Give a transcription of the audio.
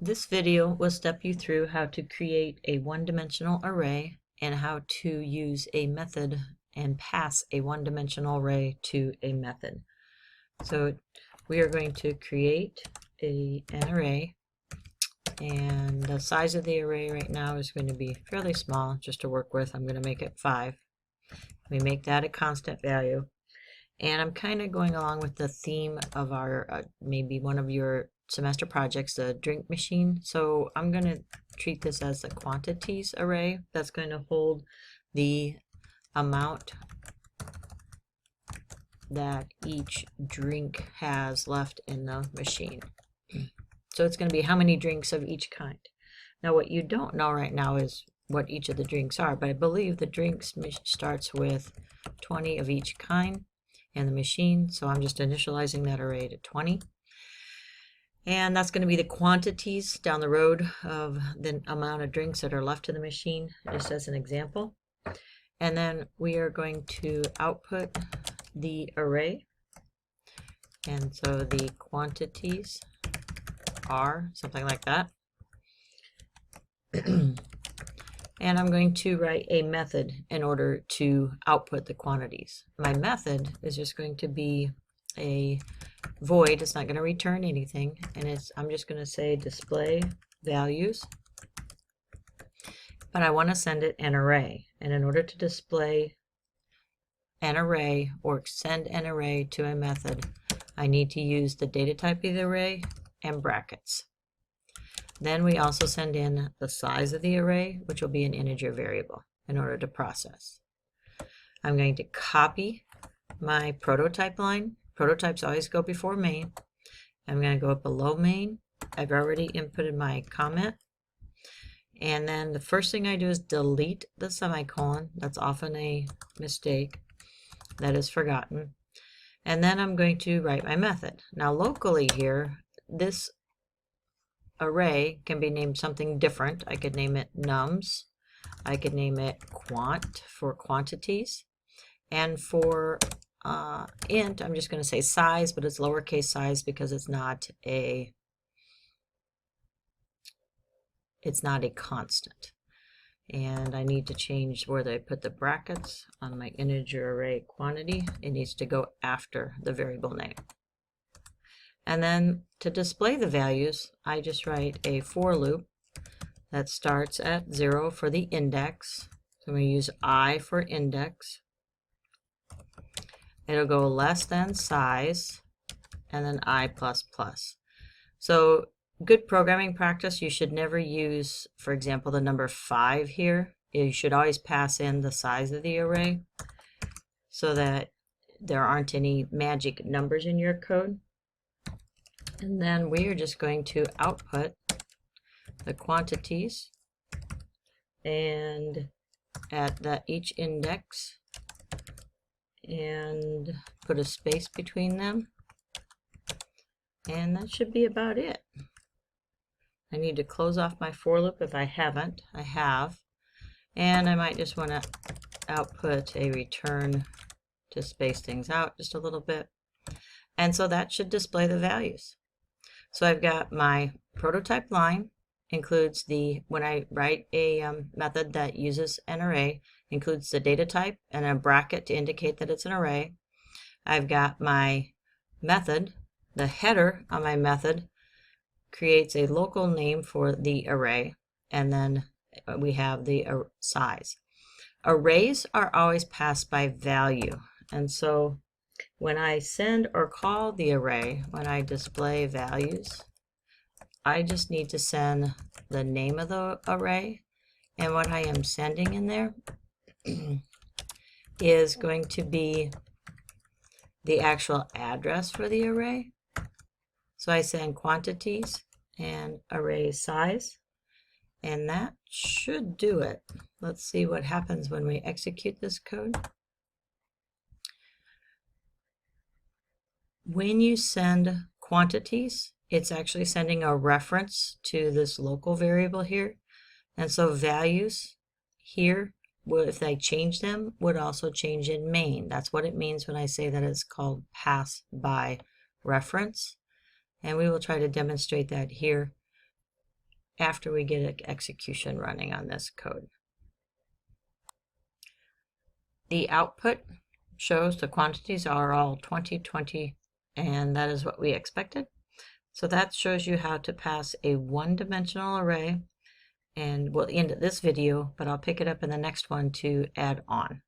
This video will step you through how to create a one-dimensional array and how to use a method and pass a one-dimensional array to a method. So we are going to create an array, and the size of the array right now is going to be fairly small just to work with. I'm going to make it 5. We make that a constant value. And I'm kind of going along with the theme of our, maybe one of your semester projects, the drink machine. So I'm going to treat this as a quantities array that's going to hold the amount that each drink has left in the machine. So it's going to be how many drinks of each kind. Now what you don't know right now is what each of the drinks are, but I believe the drinks starts with 20 of each kind in the machine, so I'm just initializing that array to 20. And that's going to be the quantities down the road of the amount of drinks that are left in the machine, just as an example. And then we are going to output the array. And so the quantities are something like that. And I'm going to write a method in order to output the quantities. My method is just going to be a void. It's not going to return anything, and I'm just going to say display values, but I want to send it an array. And in order to display an array or send an array to a method, I need to use the data type of the array and brackets. Then we also send in the size of the array, which will be an integer variable in order to process. I'm going to copy my prototype line. Prototypes always go before main. I'm going to go below main. I've already inputted my comment. And then the first thing I do is delete the semicolon. That's often a mistake that is forgotten. And then I'm going to write my method. Now locally here, this array can be named something different. I could name it nums. I could name it quant for quantities. And for int, I'm just going to say size, but it's lowercase size because it's not a constant. And I need to change where they put the brackets on my integer array quantity. It needs to go after the variable name. And then to display the values, I just write a for loop that starts at 0 for the index. So I'm going to use I for index. It'll go less than size, and then I++. So good programming practice, you should never use, for example, the number 5 here. You should always pass in the size of the array so that there aren't any magic numbers in your code. And then we are just going to output the quantities, and at each index, and put a space between them. And that should be about it. I need to close off my for loop if I haven't. I have. And I might just want to output a return to space things out just a little bit. And so that should display the values. So I've got my prototype line, includes when I write a method that uses an array, includes the data type and a bracket to indicate that it's an array. I've got my method. The header on my method creates a local name for the array, and then we have the size. Arrays are always passed by value, and so when I send or call the array, when I display values, I just need to send the name of the array, and what I am sending in there is going to be the actual address for the array. So I send quantities and array size, and that should do it. Let's see what happens when we execute this code. When you send quantities, it's actually sending a reference to this local variable here. And so values here, if I change them, would also change in main. That's what it means when I say that it's called pass by reference. And we will try to demonstrate that here after we get execution running on this code. The output shows the quantities are all 20, 20, and that is what we expected. So that shows you how to pass a one-dimensional array, and we'll end at this video, but I'll pick it up in the next one to add on.